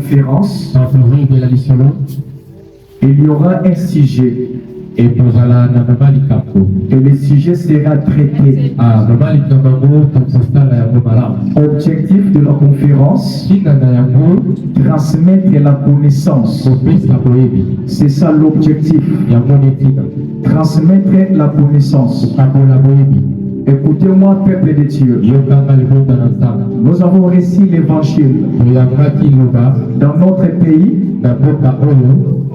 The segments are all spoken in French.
conférence, il y aura un sujet. Et le sujet sera traité. Objectif de la conférence, transmettre la connaissance. C'est ça l'objectif. Transmettre la connaissance. Écoutez-moi, peuple de Dieu. Nous avons reçu l'évangile dans notre pays.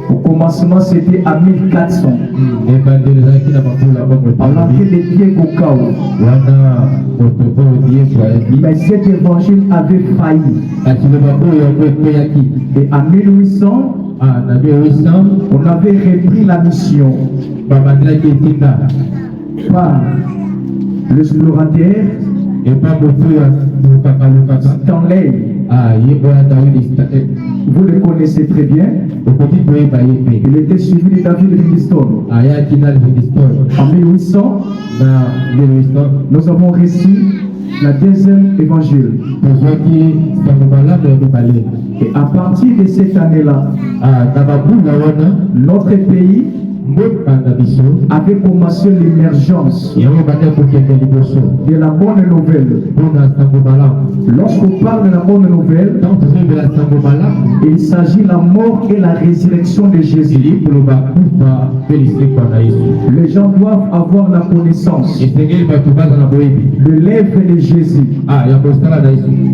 Au commencement, c'était à 1400. À l'entrée de Diego Cao. Mais cet évangile avait failli. Et en 1800, on avait repris la mission par l'explorateur Stanley. Vous le connaissez très bien. Il était suivi de David Livingstone. En 1800, nous avons reçu la deuxième évangile. Et à partir de cette année-là, notre pays avait commencé l'émergence de la bonne nouvelle. Lorsqu'on parle de la bonne nouvelle, il s'agit de la mort et la résurrection de Jésus. Les gens doivent avoir la connaissance de l'œuvre de Jésus.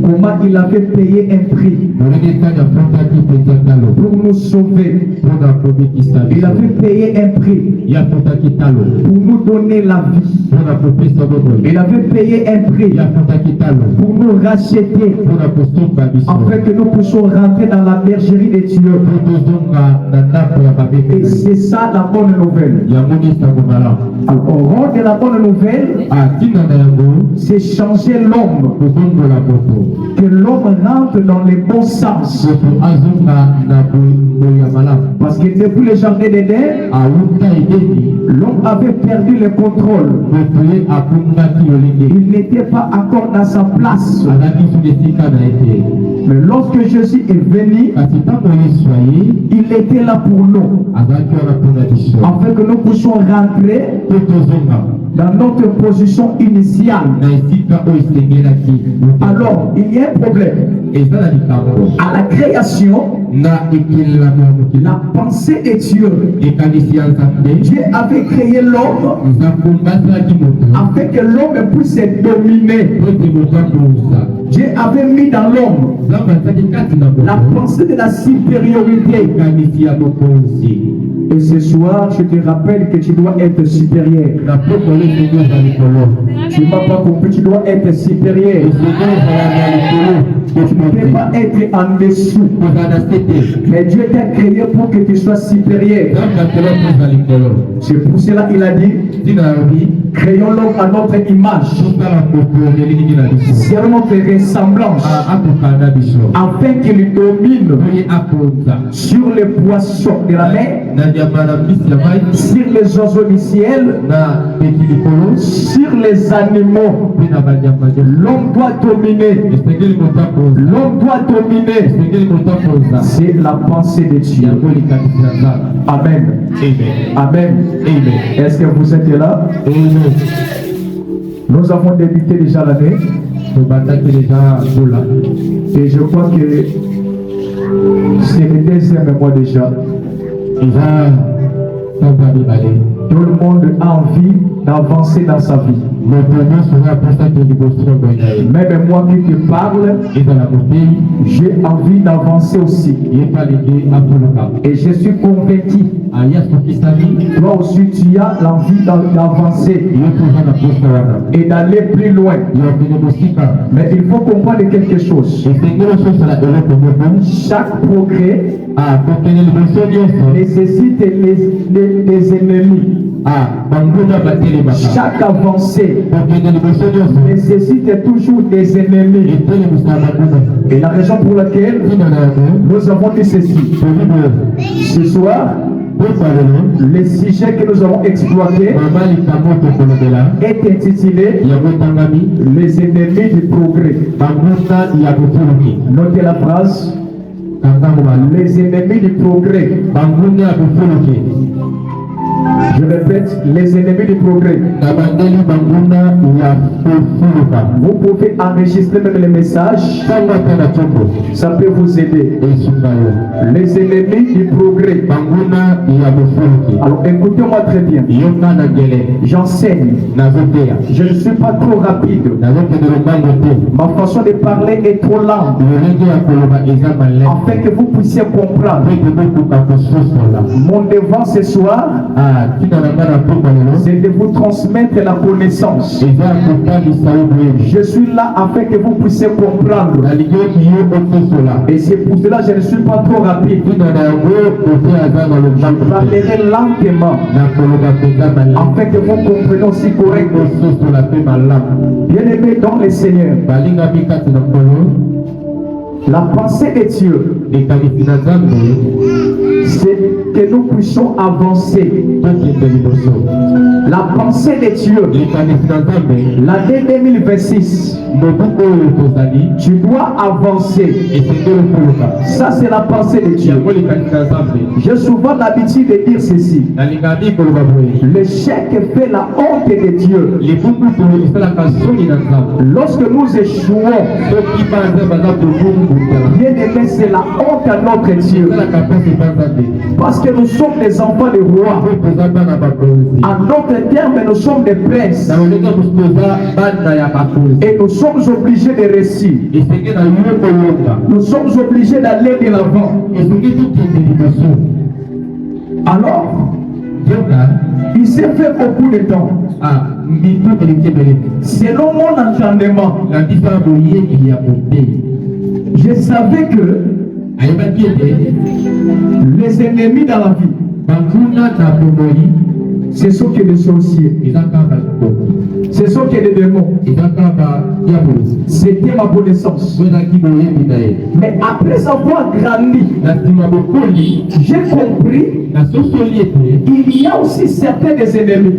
Comment il avait payé un prix pour nous sauver. Il avait payé un prix pour nous donner la vie. Il avait payé un prix pour nous racheter, afin que nous puissions rentrer dans la bergerie de Dieu. Et c'est ça la bonne nouvelle. Alors, au rôle de la bonne nouvelle, c'est changer l'homme, que l'homme rentre dans les bons sens. Parce que depuis le jardin d'Éden, l'homme avait perdu le contrôle. Il n'était pas encore dans sa place. Mais lorsque Jésus est venu, il était là pour nous, afin que nous puissions rentrer dans notre position initiale. Alors, il y a un problème. À la création, la pensée de Dieu. Dieu avait créé l'homme afin que l'homme puisse être dominé. Dieu avait mis dans l'homme la pensée de la supériorité. Et ce soir, je te rappelle que tu dois être supérieur. Tu ne m'as pas compris, tu dois être supérieur. Tu ne peux pas être en dessous. Mais Dieu t'a créé pour que tu sois supérieur. C'est pour cela qu'il a dit, créons l'homme à notre image, c'est notre ressemblance, afin qu'il domine sur les poissons de la mer, sur les oiseaux du ciel, sur les animaux. L'homme doit dominer. L'homme doit dominer. C'est la pensée de Dieu. Amen. Amen. Est-ce que vous êtes là? Nous avons débuté déjà l'année. Et je crois que c'est le deuxième mois déjà. Tout le monde a envie d'avancer dans sa vie. Même moi qui te parle, j'ai envie d'avancer aussi. Et je suis convaincu, toi aussi tu as l'envie d'avancer et d'aller plus loin. Mais il faut comprendre quelque chose. Chaque progrès nécessite les ennemis. Chaque avancée nécessite toujours des ennemis. Et la raison pour laquelle nous avons dit ceci. Ce soir, le sujet que nous avons exploité est intitulé Les ennemis du progrès. Notez la phrase. Les ennemis du progrès. Je répète, les ennemis du progrès. Vous pouvez enregistrer même les messages. Ça peut vous aider. Les ennemis du progrès. Alors écoutez-moi très bien. J'enseigne. Je ne suis pas trop rapide. Ma façon de parler est trop lente. Afin que vous puissiez comprendre. Mon devoir ce soir, c'est de vous transmettre la connaissance. Je suis là afin que vous puissiez comprendre. Et c'est pour cela que je ne suis pas trop rapide. Je parlerai lentement afin que vous compreniez aussi correctement. Bien-aimés dans le Seigneur, la pensée de Dieu, c'est que nous puissions avancer. La pensée de Dieu, l'année 2026, tu dois avancer. Ça, c'est la pensée de Dieu. J'ai souvent l'habitude de dire ceci. L'échec fait la honte de Dieu. Lorsque nous échouons, bien aimé, c'est la honte à notre Dieu. Parce que nous sommes des enfants de rois. En d'autres termes, nous sommes des princes. Et nous sommes obligés de réussir. Nous sommes obligés d'aller de l'avant. Alors, il s'est fait beaucoup de temps. Selon mon entendement, je savais que les ennemis dans la vie, ce sont que des sorciers, ce sont que des démons. C'était ma connaissance. Mais après avoir grandi, j'ai compris qu'il y a aussi certains des ennemis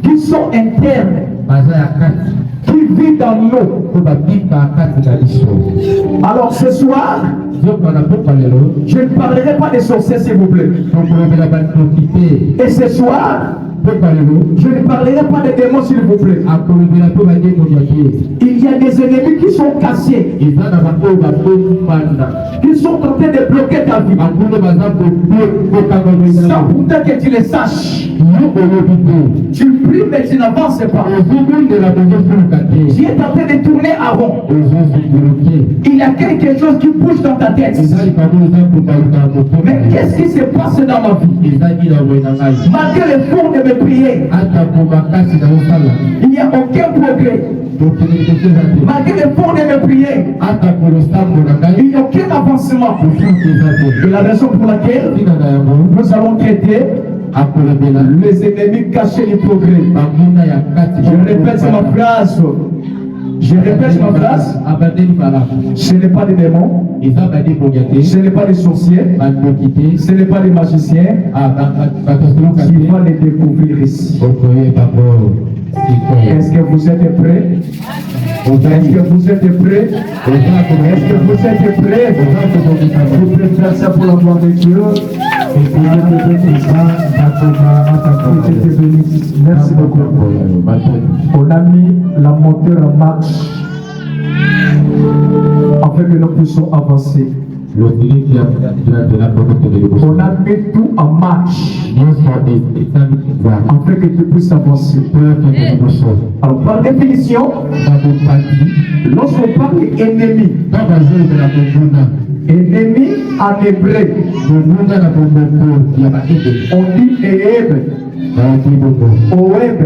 qui sont internes, qui vivent dans nous. Alors ce soir, je ne parlerai pas des sorciers, s'il vous plaît. Et ce soir, je ne parlerai pas des démons, s'il vous plaît. Il y a des ennemis qui sont cassés, qui sont en train de bloquer ta vie. Sans pourtant que tu les saches. Tu pries mais tu n'avances pas. Tu es en train de tourner à rond. Il y a quelque chose qui bouge dans ta tête. Mais qu'est-ce qui se passe dans ma vie? Malgré l'effort de me prier, il n'y a aucun progrès. Malgré l'effort de me prier, il n'y a aucun avancement. Et la raison pour laquelle nous allons traiter les ennemis cachés du progrès. Je répète ma phrase. Ce n'est pas des démons, ce n'est pas des sorciers, ce n'est pas des magiciens. Tu vas les découvrir ici. Est-ce que vous êtes prêts? Est-ce que vous êtes prêts? Est-ce que vous êtes prêts? Vous pouvez faire ça pour la gloire de Dieu. Merci beaucoup. On a mis la moteur en marche afin que nous puissions avancer. On a mis tout en marche afin que tu puisses avancer. Alors par définition, lorsqu'on parle d'ennemi, ennemi en hébreu, on dit Eheb, Oheb,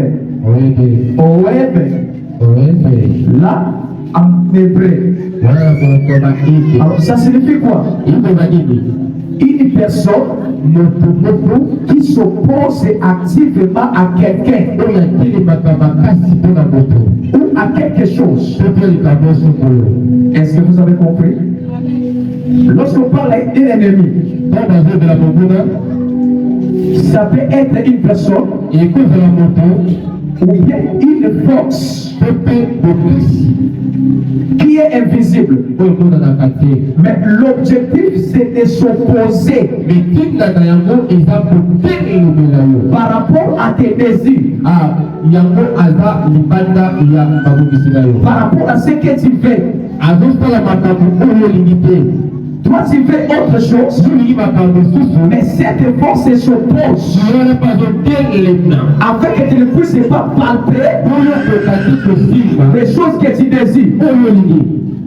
là en hébreu. Alors ça signifie quoi? Une personne qui s'oppose activement à quelqu'un ou à quelque chose. Est-ce que vous avez compris? Lorsqu'on parle d'un ennemi, ça peut être une personne ou bien une force qui est invisible. Mais l'objectif c'est de s'opposer par rapport à tes désirs, par rapport à ce que tu fais. Toi tu fais autre chose, mais cette force s'oppose afin que tu ne puisses pas palper les choses que tu désires.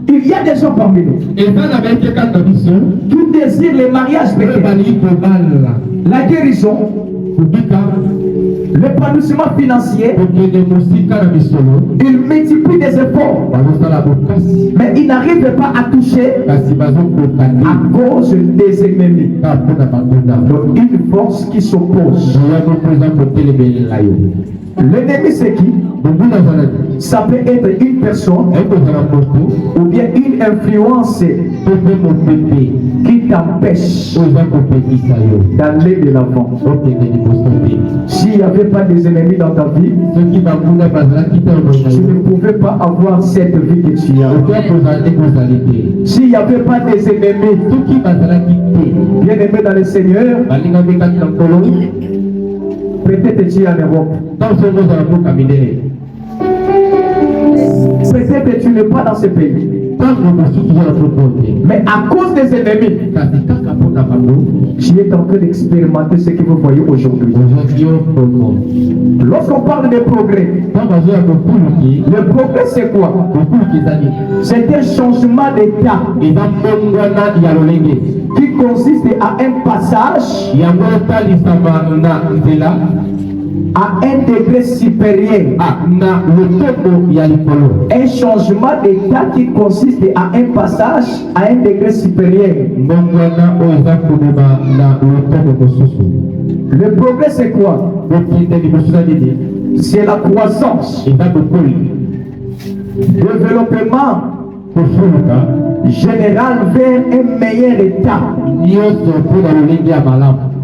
Il y a des gens parmi nous qui désirent le mariage, la guérison, l'épanouissement financier. Ils multiplient des efforts, mais ils n'arrivent pas à toucher à cause des ennemis. Donc une force qui s'oppose. L'ennemi c'est qui? Ça peut être une personne ou bien une influence qui t'empêche d'aller de l'avant. S'il n'y avait pas des ennemis dans ta vie, tu ne pouvais pas avoir cette vie que tu as. S'il n'y avait pas des ennemis, bien aimés dans le Seigneur, peut-être tu es en Europe. Peut-être tu n'es pas dans ce pays. Mais à cause des ennemis, tu es en train d'expérimenter ce que vous voyez aujourd'hui. Lorsqu'on parle de progrès, le progrès c'est quoi? C'est un changement d'état qui consiste à un passage à un degré supérieur. Un changement d'état qui consiste à un passage à un degré supérieur. Le progrès c'est quoi? C'est la croissance, développement général vers un meilleur état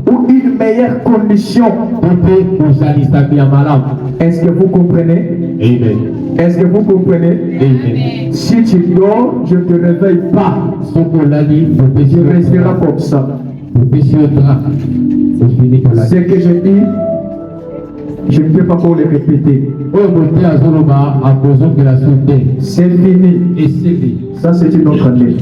ou une meilleure condition. Est-ce que vous comprenez? Amen. Est-ce que vous comprenez? Amen. Si tu dors, je ne te réveille pas. Tu resteras comme ça. Ce que je dis, je ne peux pas encore le répéter. C'est fini. Ça c'est une autre année.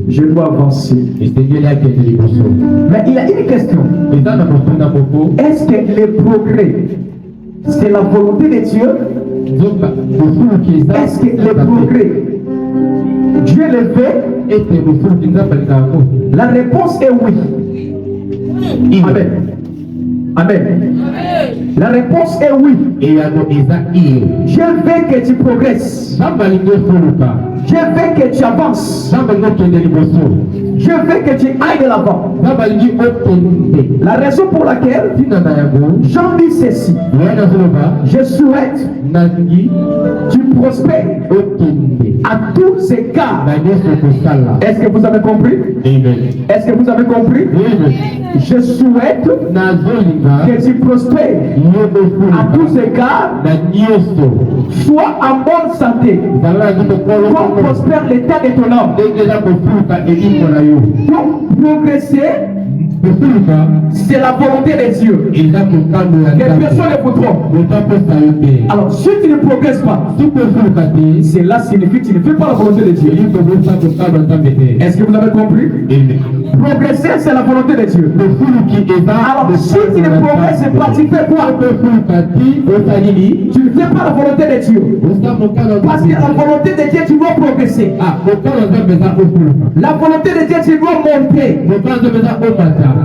Je dois avancer. Mais il y a une question. Est-ce que le progrès, c'est la volonté de Dieu? Est-ce que le progrès, Dieu le fait? La réponse est oui. Amen. Amen. La réponse est oui. Je veux que tu progresses. Je veux que tu avances. Je veux que tu ailles de l'avant. La raison pour laquelle Jean dit ceci: je souhaite que tu prospères à tous égards. Est-ce que vous avez compris? Est-ce que vous avez compris? Je souhaite que tu prospères à tous égards, sois en bonne santé, comme prospère l'état de ton âme. Donc progresser, c'est la volonté de Dieu. Que personne ne vous trompe. Alors si tu ne progresses pas, cela signifie que tu ne fais pas la volonté de Dieu. Est-ce que vous avez compris? Progresser, c'est la volonté de Dieu. Alors si tu ne progresses pas, tu fais quoi? Tu ne fais pas la volonté de Dieu. Parce que la volonté de Dieu, tu dois progresser. La volonté de Dieu, tu dois monter.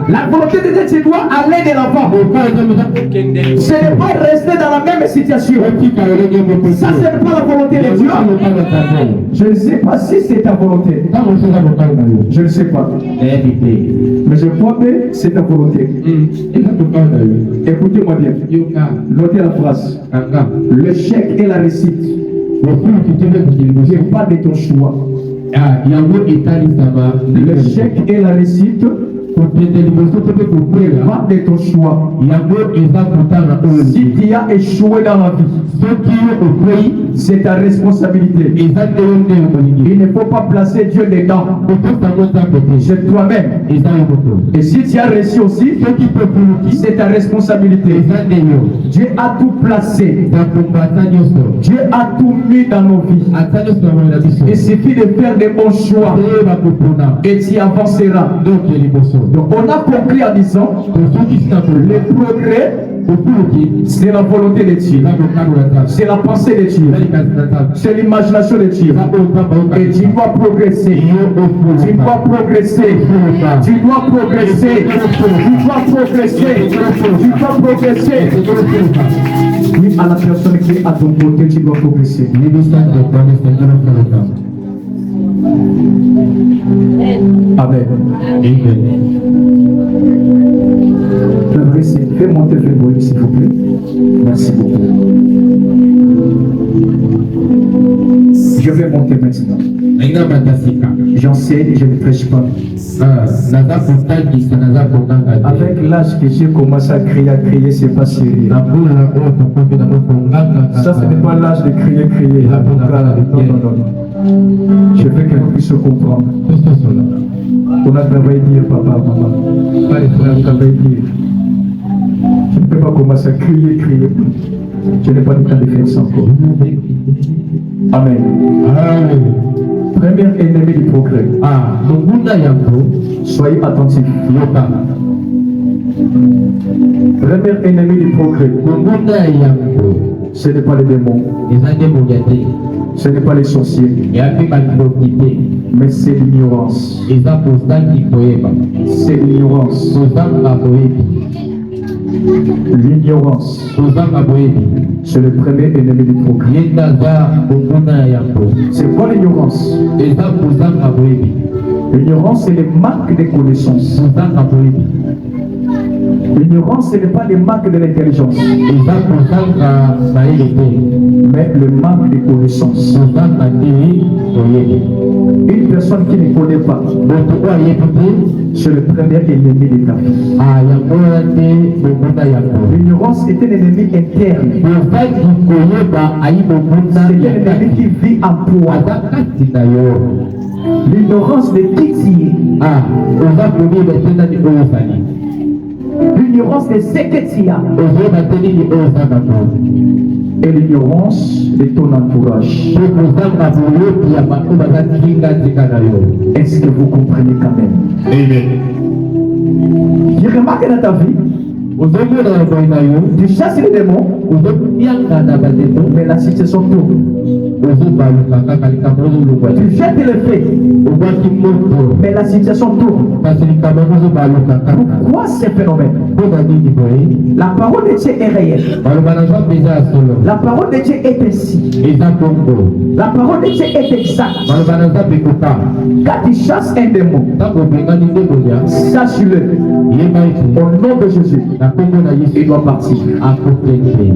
La volonté de Dieu, tu dois aller de l'avant. Ce n'est pas rester dans la même situation. Ça, ce n'est pas la volonté de Dieu. Je ne sais pas si c'est ta volonté. Je ne sais pas. Mais je crois que c'est ta volonté. Écoutez-moi bien. Notez la phrase. L'échec et la réussite ne viennent pas de ton choix. L'échec et la réussite Pas de ton choix. Si tu as échoué dans la vie, c'est ta responsabilité. Il ne faut pas placer Dieu dedans. C'est toi-même. Et si tu as réussi aussi, c'est ta responsabilité. Dieu a tout placé. Dieu a tout mis dans nos vies. Il suffit de faire des bons choix et tu avanceras. Donc on a compris en disant le progrès, c'est la volonté de Dieu, c'est la pensée de Dieu, c'est l'imagination de Dieu. Et tu dois progresser, tu dois progresser, tu dois progresser, tu dois progresser, tu dois progresser. Oui, à la personne qui est à ton côté, tu dois progresser. Amen. Fais monter le volume, s'il vous plaît. Merci beaucoup. Je vais monter maintenant. J'enseigne, je ne prêche pas. Avec l'âge que j'ai commencé à crier, c'est pas sérieux. Ça, ce n'est pas l'âge de crier. Non. Je veux que vous puissiez comprendre. On a travaillé dire, papa, maman. On a travaillé dire. Je ne peux pas commencer à crier. Je n'ai pas le temps de faire ça encore. Amen. Premier ennemi du progrès. Soyez attentifs. Premier ennemi du progrès. Ce n'est pas les démons. Ce n'est pas les sorciers. Mais c'est l'ignorance. C'est l'ignorance. L'ignorance, c'est le premier ennemi du progrès. C'est quoi l'ignorance? L'ignorance, c'est le manque de connaissances. L'ignorance, ce n'est pas le manque de l'intelligence, mais le manque de connaissances. Une personne qui ne connaît pas, c'est le premier ennemi de ta vie. L'ignorance est un ennemi interne. C'est un ennemi qui vit en toi. L'ignorance de qui tu es. L'ignorance de ce que tu as. Et l'ignorance de ton entourage. Est-ce que vous comprenez quand même? Amen. Je remarque dans ta vie, tu chasses les démons, mais la situation tourne. Tu jettes le feu, mais la situation tourne. Pourquoi ce phénomène? La parole de Dieu est réelle. La parole de Dieu est ainsi. La parole de Dieu est exacte. Quand tu chasses un démon, sache-le, au nom de Jésus, il doit partir.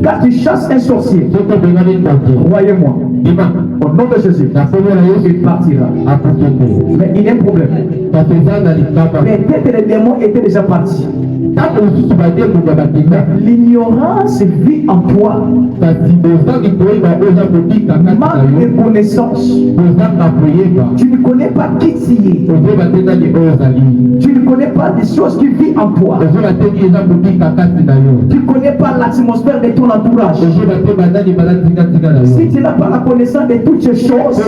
Quand tu chasses un sorcier, croyez-moi, au nom de Jésus, il partira. Mais il y a un problème. Peut-être les démons étaient déjà partis. L'ignorance vit en toi. Manque de connaissance. Tu ne connais pas qui tu es. Tu ne connais pas des choses qui vivent en toi. Tu ne connais pas l'atmosphère de ton entourage. Si tu n'as pas la connaissance de toutes ces choses,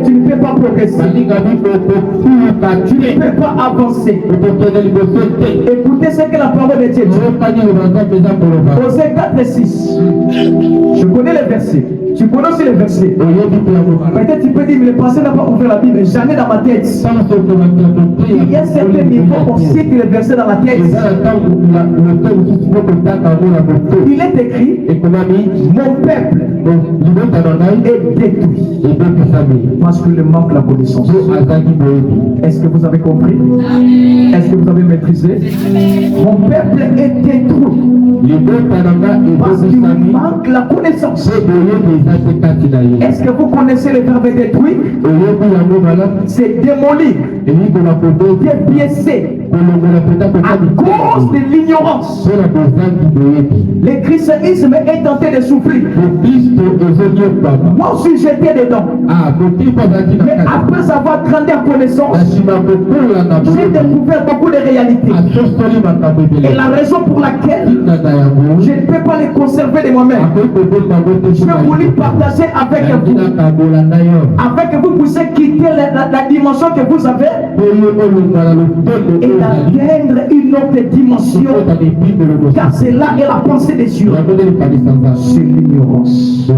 tu ne peux pas progresser. Tu ne peux pas avancer. Écoutez ce que la parole de Dieu dit. Osée 4 et 6. Je connais les versets. Tu connais aussi les versets. Peut-être tu peux dire, mais le passé n'a pas ouvert la Bible. J'en ai dans ma tête. Il y a certains niveaux, on cite les versets dans la tête. Il est écrit, mon peuple est détruit parce que le manque la connaissance. Est-ce que vous avez compris? Est-ce que vous avez maîtrisé? Mon peuple est détruit parce qu'il manque la connaissance. Est-ce que vous connaissez le verbe détruire? C'est démolir. tu es biaisé à cause de l'ignorance. Le christianisme est tenté de souffrir. Moi aussi j'étais dedans. Mais après avoir grandi en connaissance, j'ai découvert beaucoup de réalités. Et la raison pour laquelle je ne peux pas les conserver de moi-même, je vais vous les partager avec vous, afin que vous puissiez quitter la dimension que vous avez et d'atteindre une autre dimension, car c'est là est la pensée des cieux. C'est l'ignorance.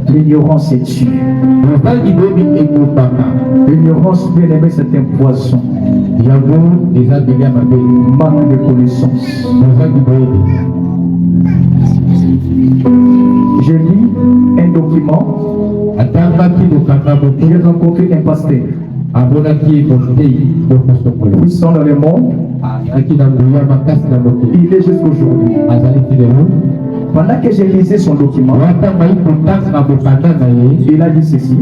L'ignorance est tue. L'ignorance, bien aimé, c'est un poison. Manque de connaissance. Je lis un document. J'ai rencontré un pasteur. Puissant dans le monde. Il est jusqu'aujourd'hui. Pendant que j'ai lisé son document, il a dit ceci.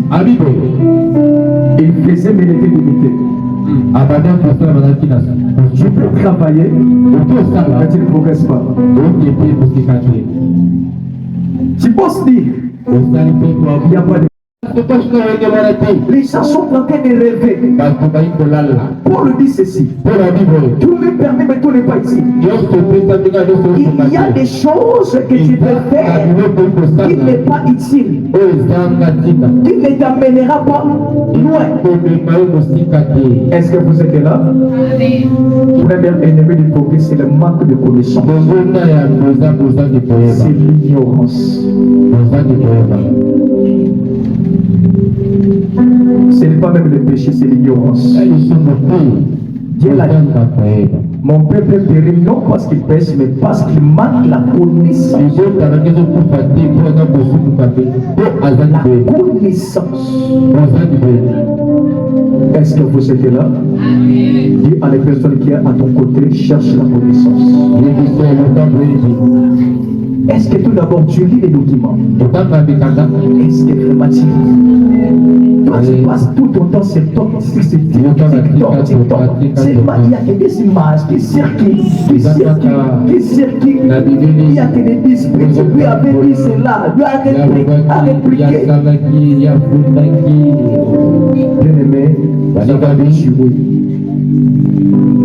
Il faisait mes limités. Je peux travailler, mais tu ne progresses pas. Tu penses dire, il n'y a pas de... Les gens sont en train de rêver. Paul dit ceci. Tout me permet, mais tout n'est pas ici. Il y a des choses que tu peux faire qui n'est pas utile, qui ne t'amènera pas loin. Est-ce que vous êtes là? Premier ennemi du progrès, c'est le manque de connaissance. C'est l'ignorance. Ce n'est pas même le péché, c'est l'ignorance. Dieu l'a dit. Mon peuple périt non parce qu'il pêche, mais parce qu'il manque la connaissance. La connaissance. Est-ce que vous êtes là? Dis à la personne qui est à ton côté, cherche la connaissance. Est-ce que tout d'abord tu lis les documents? Est-ce que vraiment tu toi tu passes tout ton temps sur TikTok, c'est il y a que des images qui circulent, il y a que des esprits, lui avait dit cela, lui a répliqué. Bien-aimé,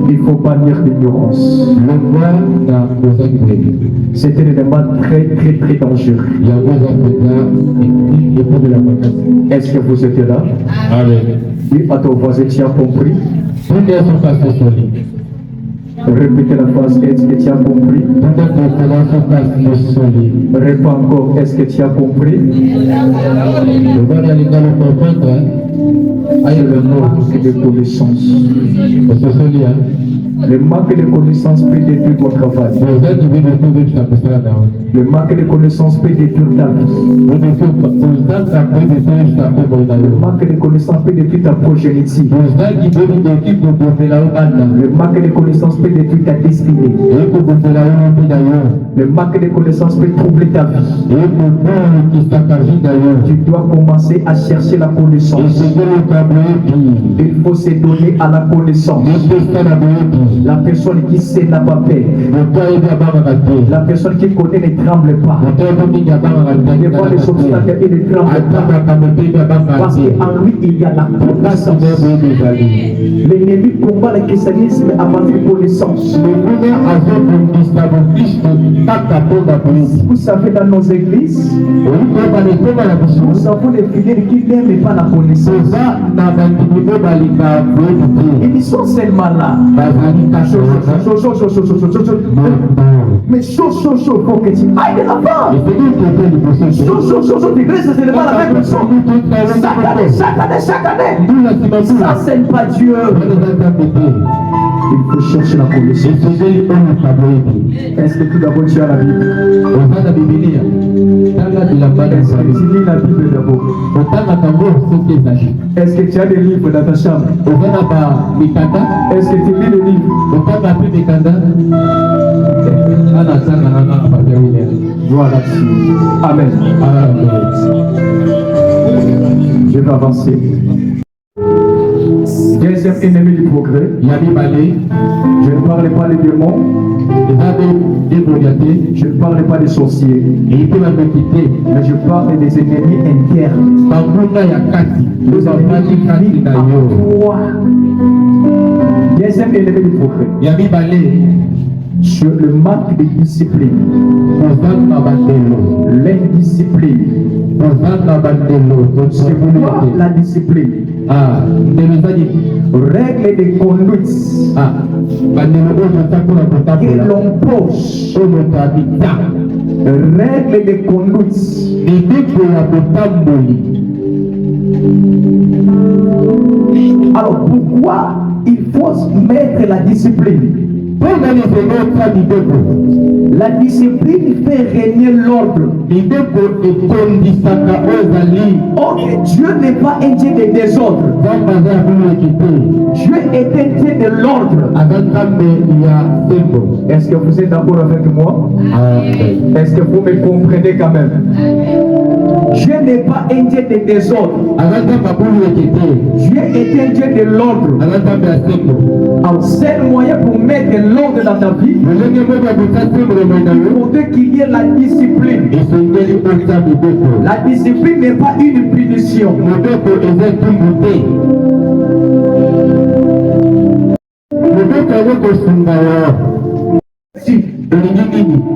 il faut bannir l'ignorance. C'est un élément très dangereux. Est-ce que vous êtes là? Dis à ton voisin, tu as compris? Répétez la phrase, est-ce que tu as compris? Réponds encore, est-ce que tu as compris? Le manque de connaissance. Le manque de connaissance peut détruire ton travail. Le manque de connaissance peut détruire ta vie. Le manque de connaissance peut détruire ta progéniture. Le manque de connaissance peut détruire ta destinée. Le manque de connaissance peut troubler ta vie. Tu dois commencer à chercher la connaissance. Il faut se donner à la connaissance. La personne qui sait n'a pas peur. La personne qui connaît ne tremble pas. Devant les obstacles, il ne tremble pas. Parce qu'en lui, il y a la connaissance. L'ennemi combat le christianisme avant la connaissance. Vous savez, dans nos églises, nous avons des fidèles qui n'aiment pas la connaissance. Ils sont seulement là. Mais chaud, faut que tu ailles de là-bas. Chaud, tu restes seulement la même personne. Chaque année. Ça, c'est pas Dieu. Il faut chercher la connaissance. Est-ce que tout d'abord tu as la Bible? Est-ce que tu lis la Bible d'abord? Est-ce que tu as des livres dans ta chambre? Est-ce que tu lis les livres? Voilà. Amen. Je vais avancer. Deuxième ennemi du progrès. Je ne parle pas des démons. Je ne parle pas des sorciers. Mais je parle des ennemis internes. Nous avons dit deuxième ennemi du progrès. Sur le manque de discipline. L'indiscipline. C'est quoi la discipline? Règles de conduite que l'on pose. Règles de conduite. Alors pourquoi il faut mettre la discipline? La discipline fait régner l'ordre. Or Dieu n'est pas un Dieu de désordre. Dieu est un Dieu de l'ordre. Est-ce que vous êtes d'accord avec moi? Est-ce que vous me comprenez quand même? Dieu n'est pas un Dieu de désordre. Dieu est un Dieu de l'ordre. Un seul moyen pour mettre l'ordre dans ta vie, pour qu'il y ait la discipline. La discipline n'est pas une punition.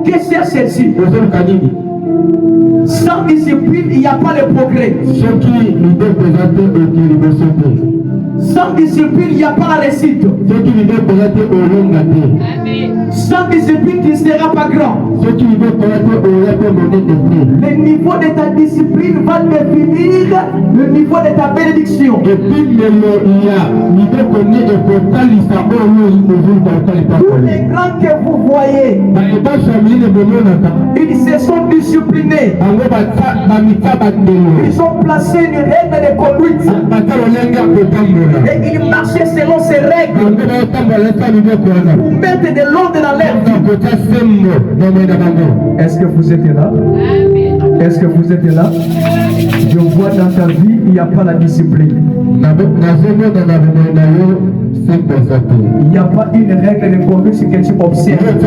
Qu'est-ce que c'est celle-ci? Sans discipline, il n'y a pas de progrès. Sans discipline, il n'y a pas la réussite. Sans discipline, tu ne seras pas grand. Le niveau de ta discipline va définir le niveau de ta bénédiction. Tous les grands que vous voyez, ils se sont disciplinés. Ils ont placé une règle de conduite. Et ils marchaient selon ces règles pour mettre de l'ordre dans l'air. Est-ce que vous êtes là? Est-ce que vous êtes là? Je vois dans ta vie, il n'y a pas la discipline. Il n'y a pas une règle de conduite que tu observes.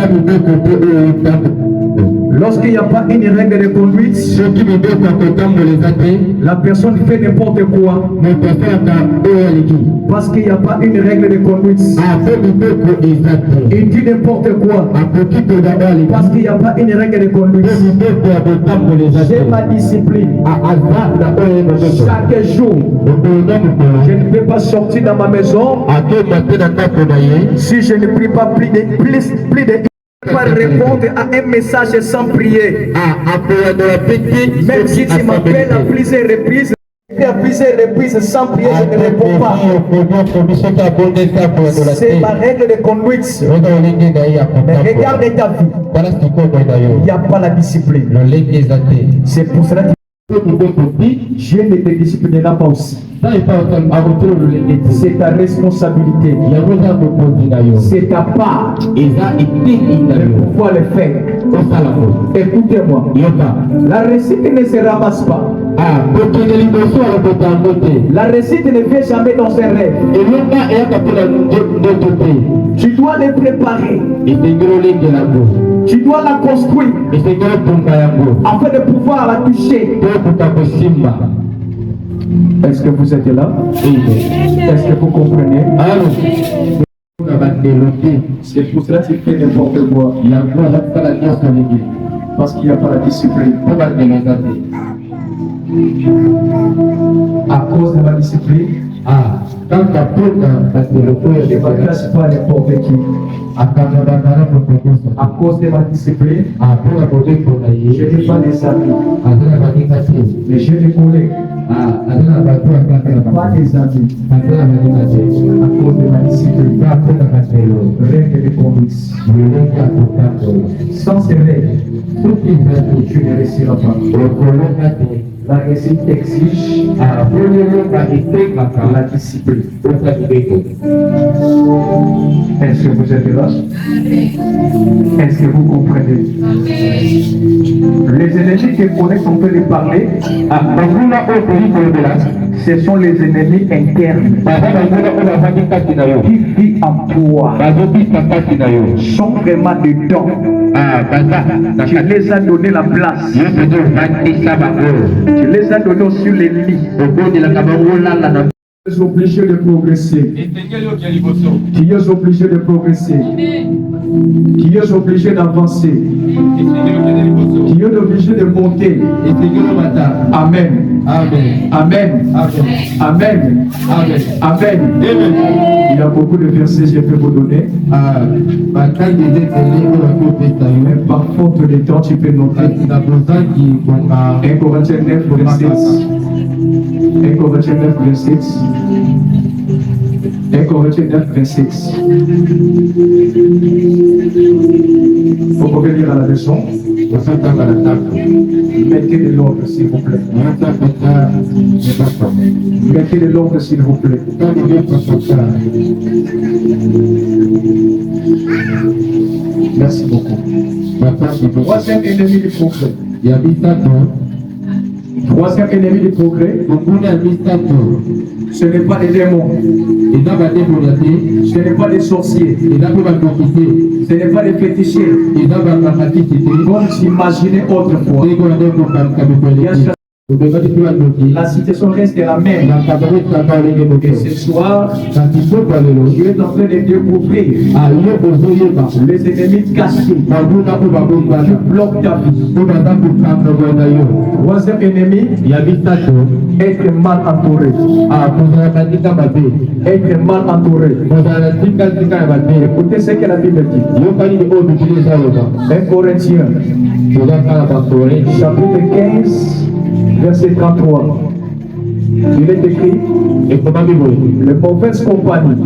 Lorsqu'il n'y a pas une règle de conduite, la personne fait n'importe quoi. Parce qu'il n'y a pas une règle de conduite. Il dit n'importe quoi. Parce qu'il n'y a pas une règle de conduite. J'ai ma discipline. Chaque jour, je ne peux pas sortir dans ma maison si je ne prie pas plus de pas répondre à un message sans prier. Même si tu m'appelles à plusieurs reprises, sans prier, je ne réponds pas. C'est ma règle de conduite. Mais regarde ta vie. Il n'y a pas la discipline. C'est pour cela que Dieu ne te disciplinera pas aussi. C'est ta responsabilité. C'est ta part de pouvoir le faire. Écoutez-moi. La réussite ne se ramasse pas. La réussite ne vient jamais dans ses rêves. Tu dois les préparer. Tu dois la construire afin de pouvoir la toucher. Est-ce que vous êtes là? Est-ce que vous comprenez? C'est pour cela qu'il fait n'importe quoi. Parce qu'il n'y a pas la discipline. À cause de la discipline, ne bagasse pas n'importe qui. À cause de ma discipline, je n'ai pas des amis, mais j'ai des collègues. Pas des amis. À cause de ma discipline, règles de conduite. Sans ces règles, tu ne réussiras pas. La réussite exige la discipline. Est-ce que vous êtes là? Est-ce que vous comprenez? Les ennemis qui connaissent, on peut les parler. Ce sont les ennemis internes qui vivent en toi, sont vraiment dedans. Tu les as donné la place. Tu les as donnés sur les lits. Tu es obligé de progresser. Tu es obligé de progresser. Tu es obligé d'avancer. Tu es obligé de monter. Amen. Amen. Amen. Amen. Amen. Il y a beaucoup de versets que je peux vous donner. Mais par faute de temps, tu peux noter. 1 Corinthiens 9, verset 6. 1 Corinthiens 9, verset 6. 1 Corinthiens 9, verset 6. Vous pouvez lire à la leçon. Mettez de l'ordre, s'il vous plaît. Mettez de l'ordre, s'il vous plaît. Merci beaucoup. Troisième ennemi du progrès. Troisième ennemi du progrès. Ce n'est pas des démons. Ce n'est pas des sorciers. Ce n'est pas des fétichiers. Comme j'imaginais autrefois. La situation reste la même. Et ce soir, Dieu est en train de découvrir les ennemis cachés qui bloquent ta vie. Troisième ennemi, être mal entouré. Être mal entouré. Écoutez ce que la Bible dit. 1 Corinthiens, chapitre 15. Verset 33. Il est écrit, les mauvaises compagnies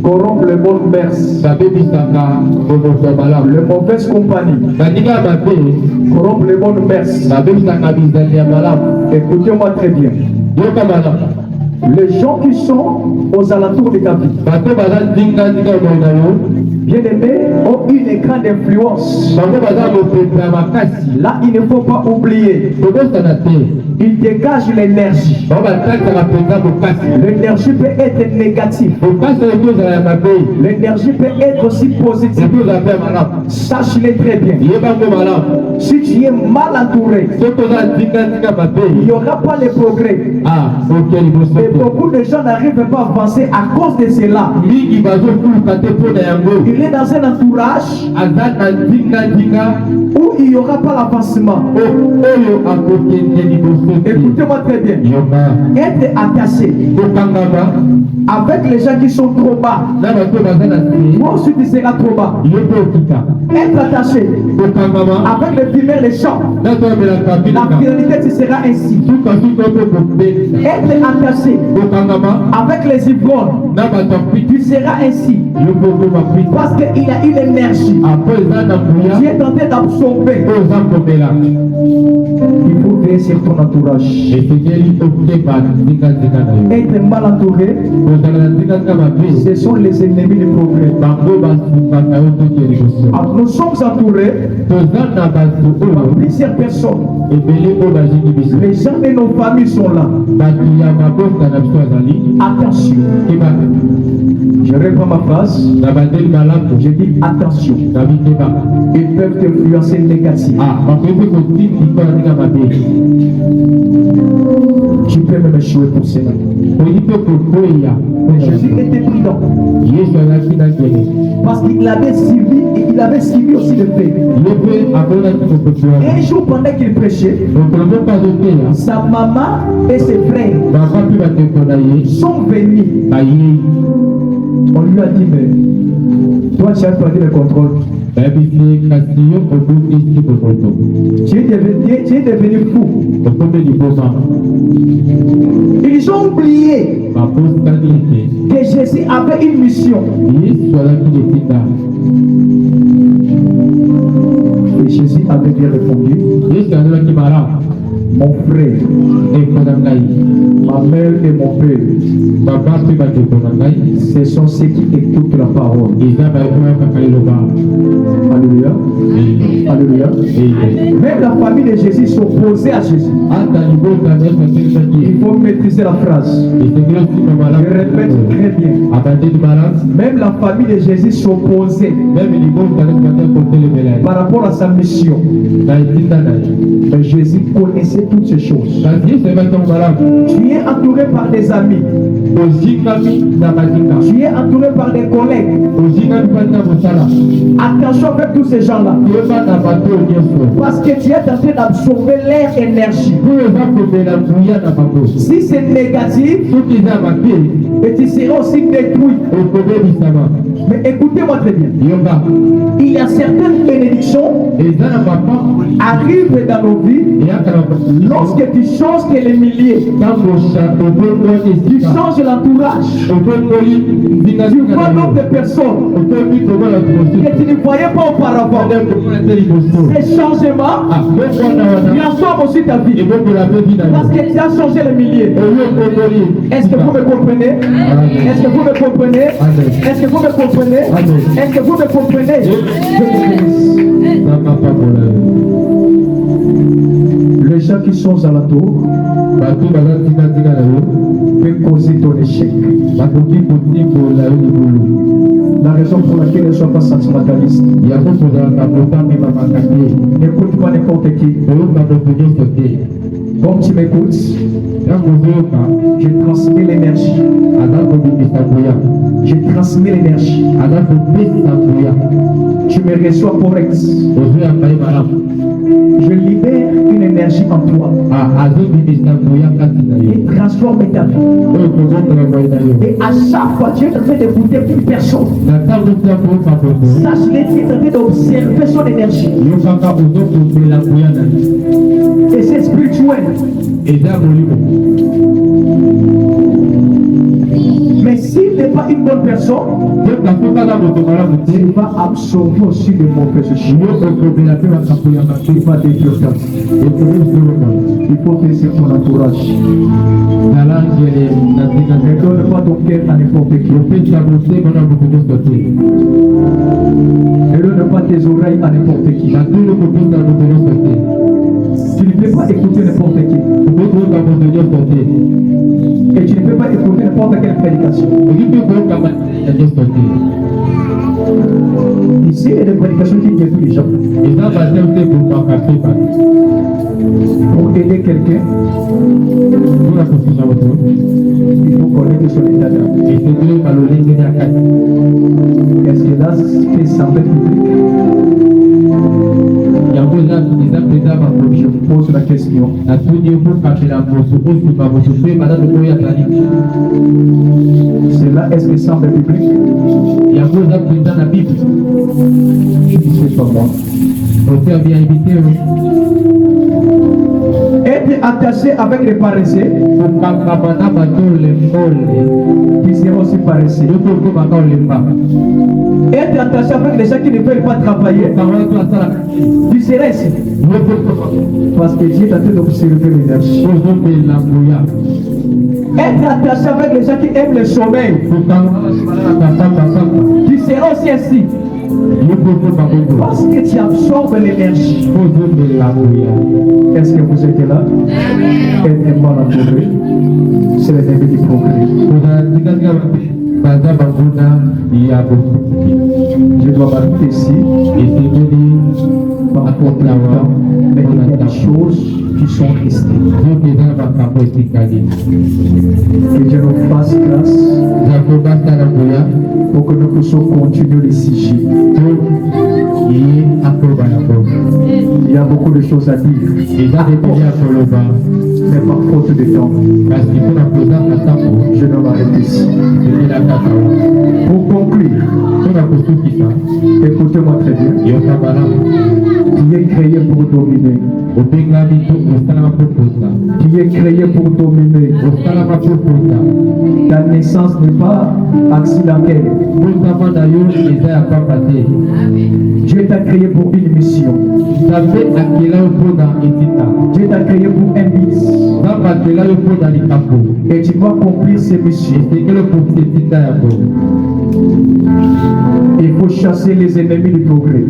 corrompent les bonnes mœurs. Les mauvaises compagnies corrompent les bonnes mœurs. Écoutez-moi très bien. Les gens qui sont aux alentours de ta vie, bien aimés, ont une grande influence. Là, il ne faut pas oublier. Ils dégagent l'énergie. L'énergie peut être négative. L'énergie peut être aussi positive. Sache-le très bien. Si tu es mal entouré, il n'y aura pas le progrès. Et beaucoup de gens n'arrivent pas à avancer à cause de cela. Il est dans un entourage où il n'y aura pas l'avancement. Écoutez-moi très bien. Être attaché avec les gens qui sont trop bas, moi aussi tu seras trop bas. Être attaché avec les fumeurs, les chants, la finalité tu seras ainsi. Être attaché avec les ivrognes, tu seras ainsi. Parce qu'il y a une énergie qui est en train d'absorber. Il faut veiller sur ton entourage. Être mal entouré, ce sont les ennemis du progrès. Nous sommes entourés par plusieurs personnes. Les gens de nos familles sont là. Attention. Je reprends ma phrase. Je dis attention. Ils peuvent t'influencer négativement. Tu peux même échouer pour cela. Jésus était prudent. Parce qu'il avait suivi aussi le fait. Un jour pendant qu'il prêchait, sa maman et ses frères sont venus. On lui a dit, mais toi tu as perdu le contrôle. Tu es devenu fou. Ils ont oublié que Jésus avait une mission. Et Jésus avait bien répondu. mon frère, ma mère et mon père, ce sont ceux qui écoutent la parole. Alléluia. Alléluia. Même la famille de Jésus s'opposait à Jésus. Il faut maîtriser la phrase. Je répète très bien. Même la famille de Jésus s'opposait par rapport à sa mission. Mais Jésus connaissait toutes ces choses. Tu es entouré par des amis. Tu es entouré par des collègues. Attention avec tous ces gens-là. Parce que tu es en train d'absorber leur énergie. Si c'est négatif, et tu seras aussi détruit. Mais écoutez-moi très bien. Il y a certaines bénédictions arrivent dans nos vies lorsque tu changes que les milliers. Tu changes l'entourage. Tu vois d'autres personnes que tu ne voyais pas auparavant. Ces changements transforment aussi ta vie. Parce que tu as changé les milliers. Est-ce que vous me comprenez? Est-ce que vous me comprenez? Est-ce que vous me comprenez? Est-ce que vous me comprenez? Les gens qui sont à la tour peuvent causer ton échec. La raison pour laquelle ne sois pas sentimentaliste. N'écoute pas n'importe qui. Comme tu m'écoutes, je transmets l'énergie. Je transmets l'énergie. Tu me reçois correct. Je libère une énergie en toi. Et transforme ta vie. Et à chaque fois, tu es en train d'écouter une personne. Sache-le, tu es en train d'observer son énergie. Et c'est spirituel. Mais s'il n'est pas une bonne personne, il va absorber aussi de mauvaises choses. Il va détruire ta vie. Il faut que c'est ton entourage. Ne donne pas ton cœur à n'importe qui. Ne donne pas tes oreilles à n'importe qui. Tu ne peux pas écouter n'importe qui. Et tu ne peux pas écouter n'importe quelle prédication. Ici, il y a des prédications qui détruisent les gens. Pour aider quelqu'un, il faut connaître son état d'âme. Est-ce que là, c'est semblé public? Je pose la question. Cela, est-ce que semble public? C'est pas moi. Être attaché avec les paresseux, qui seront aussi paresseux. Être attaché avec les gens qui ne veulent pas travailler, tu serais ici. Parce que Dieu est en train d'observer l'énergie. Être attaché avec les gens qui aiment le sommeil, tu seras aussi ici. Parce que tu absorbes l'énergie. Est-ce que vous êtes là? Êtes mal entouré. C'est le début du progrès. Je dois m'arrêter ici. Par rapport à temps, mais il y a des choses qui sont restées. Que Dieu nous fasse grâce pour que nous puissions continuer le sujet. Il y a beaucoup de choses à dire. Mais par faute de temps, je dois m'arrêter ici. Pour conclure, écoutez-moi très bien. Tu es créé pour dominer. Tu es créé pour dominer. Ta naissance n'est pas accidentelle. Dieu t'a créé pour une mission. Dieu t'a créé pour un but. Et tu dois accomplir ces missions. Il faut chasser les ennemis du progrès.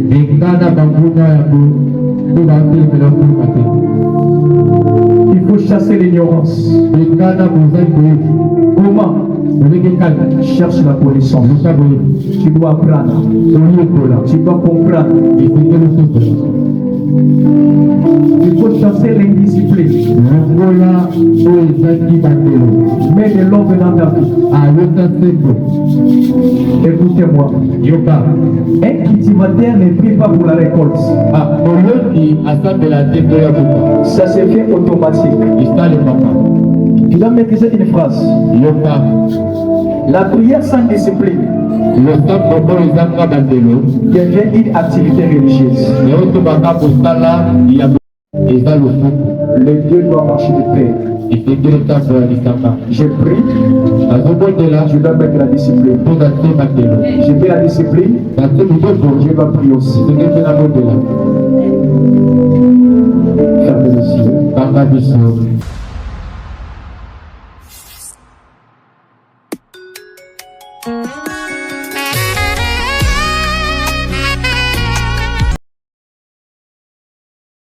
Il faut chasser l'ignorance. Comment? Cherche la connaissance. Tu dois apprendre. Tu dois comprendre. Il faut chasser l'indiscipline. Mais de l'homme dans ta vie. Écoutez-moi. Un cultivateur ne prie pas pour la récolte. Ça se fait automatique. Tu dois maîtriser une phrase. La prière sans discipline devient une activité religieuse. Le Dieu doit marcher de paix. Je prie, je dois mettre la discipline. Je mets la discipline, je dois prier aussi. Fermez les yeux.